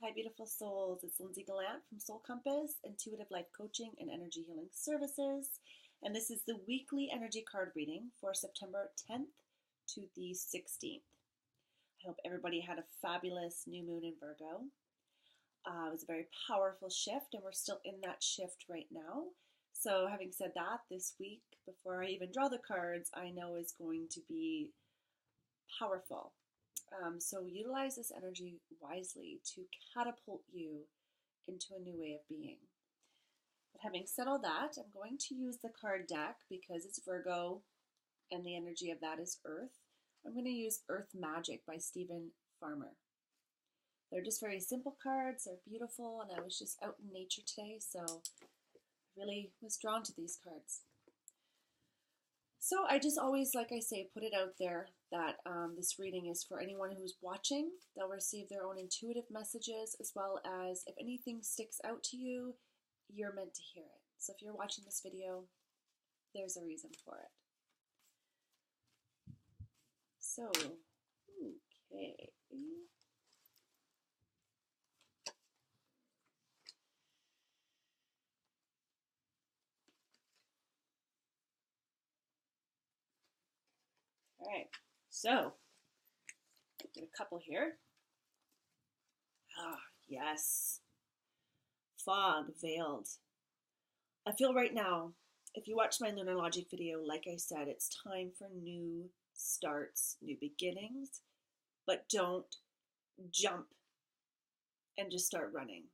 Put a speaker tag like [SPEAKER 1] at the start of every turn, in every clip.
[SPEAKER 1] Hi, beautiful souls. It's Lindsay Gallant from Soul Compass, Intuitive Life Coaching and Energy Healing Services. And this is the weekly energy card reading for September 10th to the 16th. I hope everybody had a fabulous new moon in Virgo. It was a very powerful shift, and we're still in that shift right now. So, having said that, this week, before I even draw the cards, I know is going to be powerful. So utilize this energy wisely to catapult you into a new way of being. But having said all that, I'm going to use the card deck because it's Virgo and the energy of that is Earth. I'm going to use Earth Magic by Stephen Farmer. They're just very simple cards. They're beautiful, and I was just out in nature today, so I really was drawn to these cards. So I just always, like I say, put it out there that this reading is for anyone who's watching. They'll receive their own intuitive messages, as well as if anything sticks out to you, you're meant to hear it. So if you're watching this video, there's a reason for it. So, okay. All right, so get a couple here. Ah, yes. Fog veiled. I feel right now, if you watch my Lunar Logic video, like I said, it's time for new starts, new beginnings, but don't jump and just start running.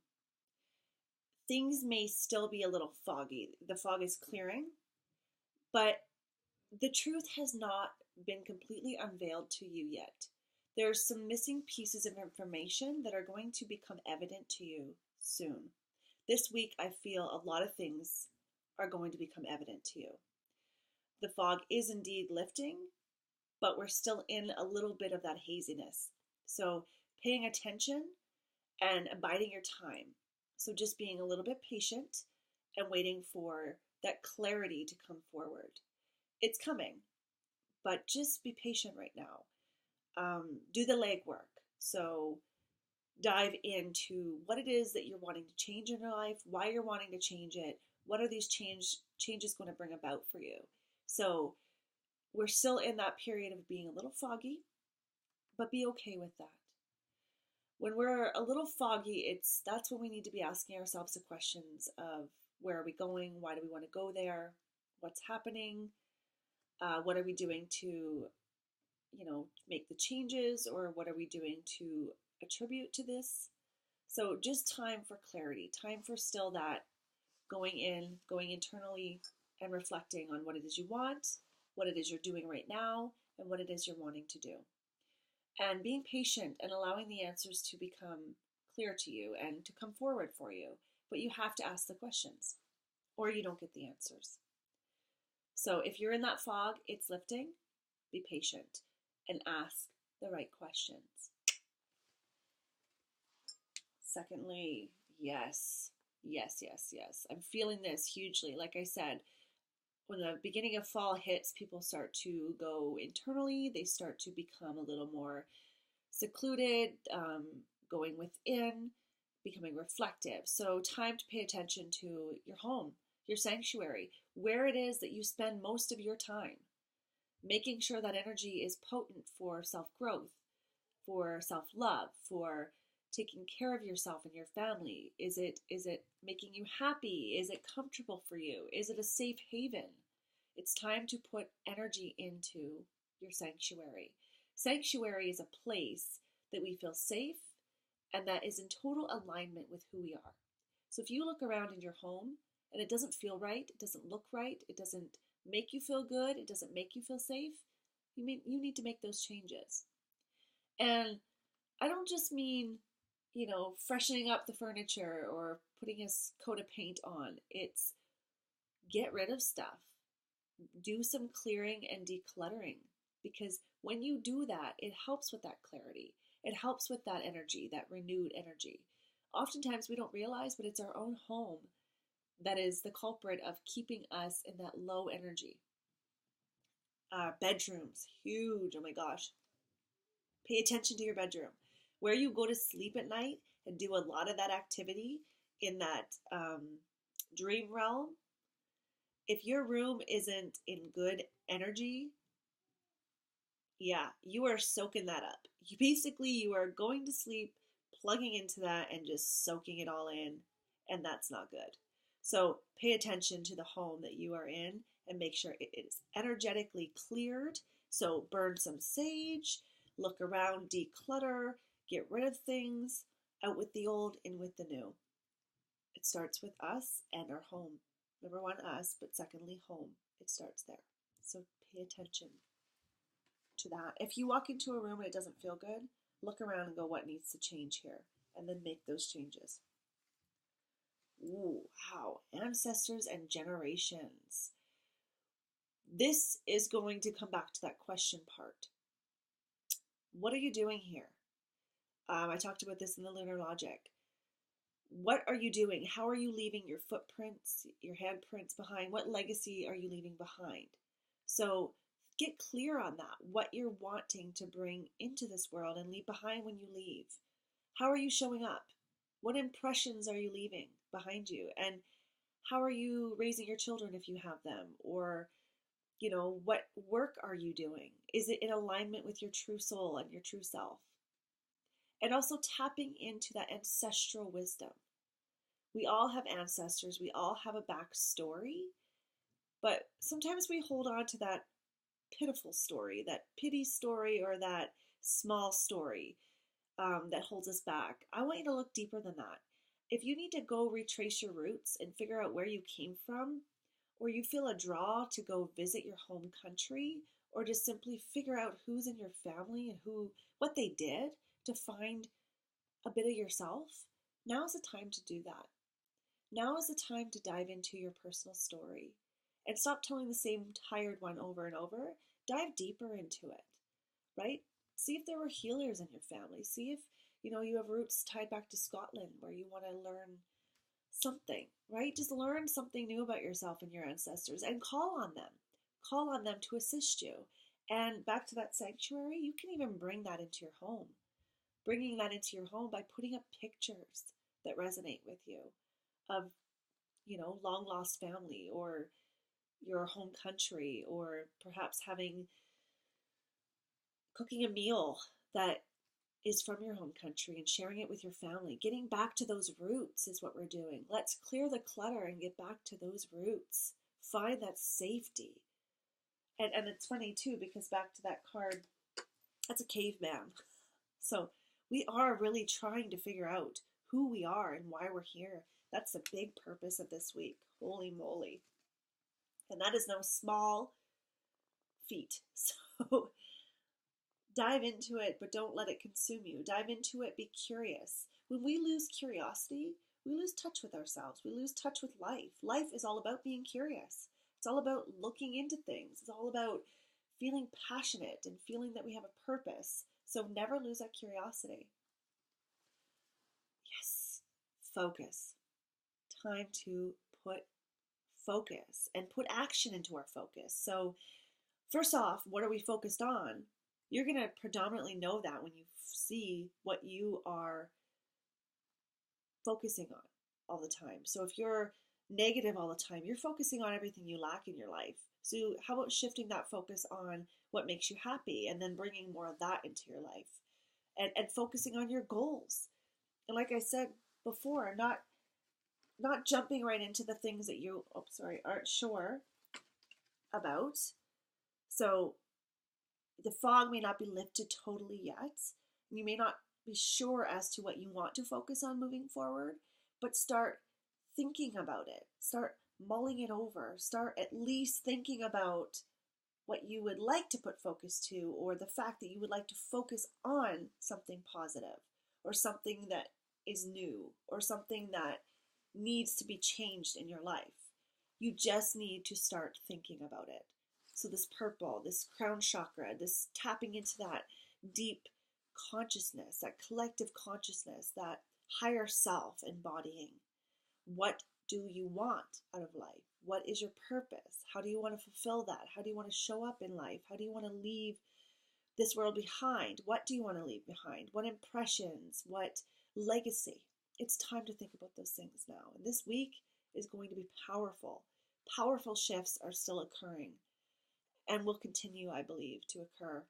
[SPEAKER 1] Things may still be a little foggy. The fog is clearing, but the truth has not been completely unveiled to you yet. There's some missing pieces of information that are going to become evident to you soon. This week, I feel a lot of things are going to become evident to you. The fog is indeed lifting, but we're still in a little bit of that haziness. So paying attention and abiding your time. So just being a little bit patient and waiting for that clarity to come forward. It's coming, but just be patient right now. Do the legwork. So dive into what it is that you're wanting to change in your life, why you're wanting to change it, what are these changes going to bring about for you. So we're still in that period of being a little foggy, but be okay with that. When we're a little foggy, that's when we need to be asking ourselves the questions of where are we going, why do we want to go there, what's happening, what are we doing to make the changes, or what are we doing to attribute to this. So just time for clarity, time for still that going internally and reflecting on what it is you want, what it is you're doing right now, and what it is you're wanting to do. And being patient and allowing the answers to become clear to you and to come forward for you. But you have to ask the questions or you don't get the answers. So if you're in that fog, it's lifting. Be patient and ask the right questions. Secondly, yes. I'm feeling this hugely. Like I said, when the beginning of fall hits, people start to go internally. They start to become a little more secluded, going within, becoming reflective. So time to pay attention to your home, your sanctuary, where it is that you spend most of your time. Making sure that energy is potent for self-growth, for self-love, for taking care of yourself and your family. Is it making you happy? Is it comfortable for you? Is it a safe haven? It's time to put energy into your sanctuary. Sanctuary is a place that we feel safe and that is in total alignment with who we are. So if you look around in your home and it doesn't feel right, it doesn't look right, it doesn't make you feel good, it doesn't make you feel safe, you need to make those changes. And I don't just mean, freshening up the furniture or putting a coat of paint on. It's get rid of stuff. Do some clearing and decluttering, because when you do that, it helps with that clarity. It helps with that energy, that renewed energy. Oftentimes we don't realize, but it's our own home that is the culprit of keeping us in that low energy. Bedrooms, huge, oh my gosh. Pay attention to your bedroom. where you go to sleep at night and do a lot of that activity in that dream realm, if your room isn't in good energy, yeah, you are soaking that up. You are going to sleep, plugging into that and just soaking it all in, and that's not good. So pay attention to the home that you are in and make sure it is energetically cleared. So burn some sage, look around, declutter, get rid of things, out with the old, in with the new. It starts with us and our home. Number one, us, but secondly, home. It starts there. So pay attention to that. If you walk into a room and it doesn't feel good, look around and go, what needs to change here? And then make those changes. Ooh, wow. Ancestors and generations. This is going to come back to that question part. What are you doing here? I talked about this in the Lunar Logic. What are you doing? How are you leaving your footprints, your handprints behind? What legacy are you leaving behind? So get clear on that, what you're wanting to bring into this world and leave behind when you leave. How are you showing up? What impressions are you leaving behind you? And how are you raising your children if you have them? Or, what work are you doing? Is it in alignment with your true soul and your true self? And also tapping into that ancestral wisdom. We all have ancestors, we all have a backstory, but sometimes we hold on to that pitiful story, that pity story, or that small story that holds us back. I want you to look deeper than that. If you need to go retrace your roots and figure out where you came from, or you feel a draw to go visit your home country, or just simply figure out who's in your family and what they did to find a bit of yourself, now is the time to do that. Now is the time to dive into your personal story and stop telling the same tired one over and over. Dive deeper into it, right? See if there were healers in your family. See if, you have roots tied back to Scotland where you want to learn something, right? Just learn something new about yourself and your ancestors and call on them. Call on them to assist you. And back to that sanctuary, you can even bring that into your home. Bringing that into your home by putting up pictures that resonate with you of, long lost family or your home country, or perhaps cooking a meal that is from your home country and sharing it with your family. Getting back to those roots is what we're doing. Let's clear the clutter and get back to those roots. Find that safety. And it's funny too, because back to that card, that's a caveman. So we are really trying to figure out who we are and why we're here. That's the big purpose of this week. Holy moly. And that is no small feat. So dive into it, but don't let it consume you. Dive into it, be curious. When we lose curiosity, we lose touch with ourselves. We lose touch with life. Life is all about being curious. It's all about looking into things. It's all about feeling passionate and feeling that we have a purpose. So never lose that curiosity. Yes, focus. Time to put focus and put action into our focus. So first off, what are we focused on? You're going to predominantly know that when you see what you are focusing on all the time. So if you're negative all the time, you're focusing on everything you lack in your life. So how about shifting that focus on what makes you happy and then bringing more of that into your life and focusing on your goals. And like I said before, not jumping right into the things that you, aren't sure about. So the fog may not be lifted totally yet. You may not be sure as to what you want to focus on moving forward, but start thinking about it. Start mulling it over. Start at least thinking about what you would like to put focus to, or the fact that you would like to focus on something positive, or something that is new, or something that needs to be changed in your life. You just need to start thinking about it. So this purple, this crown chakra, this tapping into that deep consciousness, that collective consciousness, that higher self embodying. What do you want out of life? What is your purpose? How do you want to fulfill that? How do you want to show up in life? How do you want to leave this world behind? What do you want to leave behind? What impressions? What legacy? It's time to think about those things now. And this week is going to be powerful. Powerful shifts are still occurring and will continue, I believe, to occur,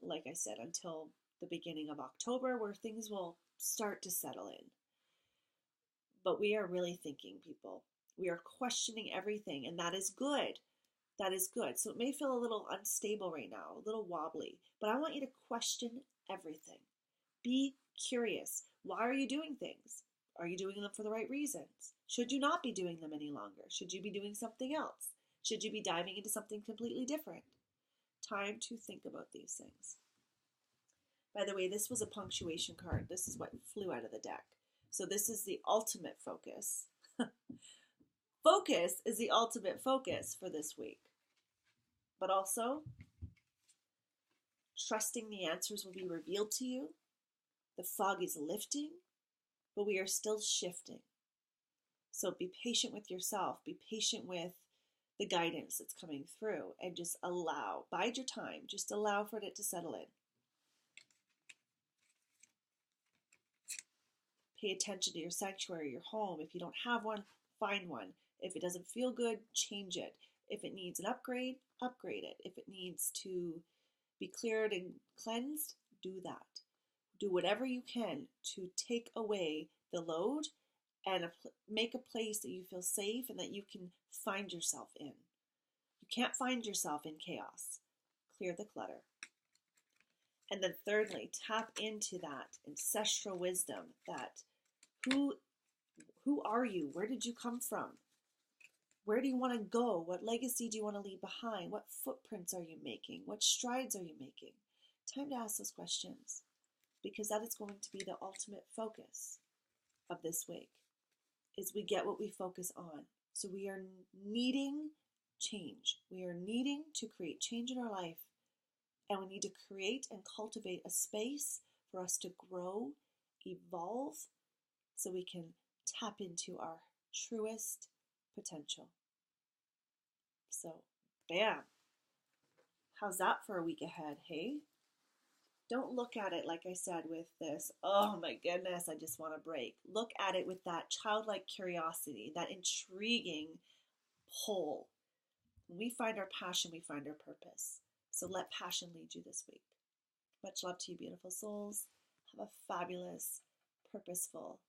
[SPEAKER 1] like I said, until the beginning of October, where things will start to settle in. But we are really thinking, people. We are questioning everything, and that is good. That is good. So it may feel a little unstable right now, a little wobbly, but I want you to question everything. Be curious. Why are you doing things? Are you doing them for the right reasons? Should you not be doing them any longer? Should you be doing something else? Should you be diving into something completely different? Time to think about these things. By the way, this was a punctuation card. This is what flew out of the deck. So this is the ultimate focus. Focus is the ultimate focus for this week. But also, trusting the answers will be revealed to you. The fog is lifting, but we are still shifting. So be patient with yourself. Be patient with the guidance that's coming through, and just allow, bide your time. Just allow for it to settle in. Pay attention to your sanctuary, your home. If you don't have one, find one. If it doesn't feel good, change it. If it needs an upgrade, upgrade it. If it needs to be cleared and cleansed, do that. Do whatever you can to take away the load and make a place that you feel safe and that you can find yourself in. You can't find yourself in chaos. Clear the clutter. And then thirdly, tap into that ancestral wisdom, that who are you? Where did you come from? Where do you want to go? What legacy do you want to leave behind? What footprints are you making? What strides are you making? Time to ask those questions, because that is going to be the ultimate focus of this week, is we get what we focus on. So we are needing change. We are needing to create change in our life, and we need to create and cultivate a space for us to grow, evolve, so we can tap into our truest potential. So, bam. How's that for a week ahead, hey? Don't look at it, like I said, with this, oh my goodness, I just want to break. Look at it with that childlike curiosity, that intriguing pull. When we find our passion, we find our purpose. So let passion lead you this week. Much love to you, beautiful souls. Have a fabulous, purposeful,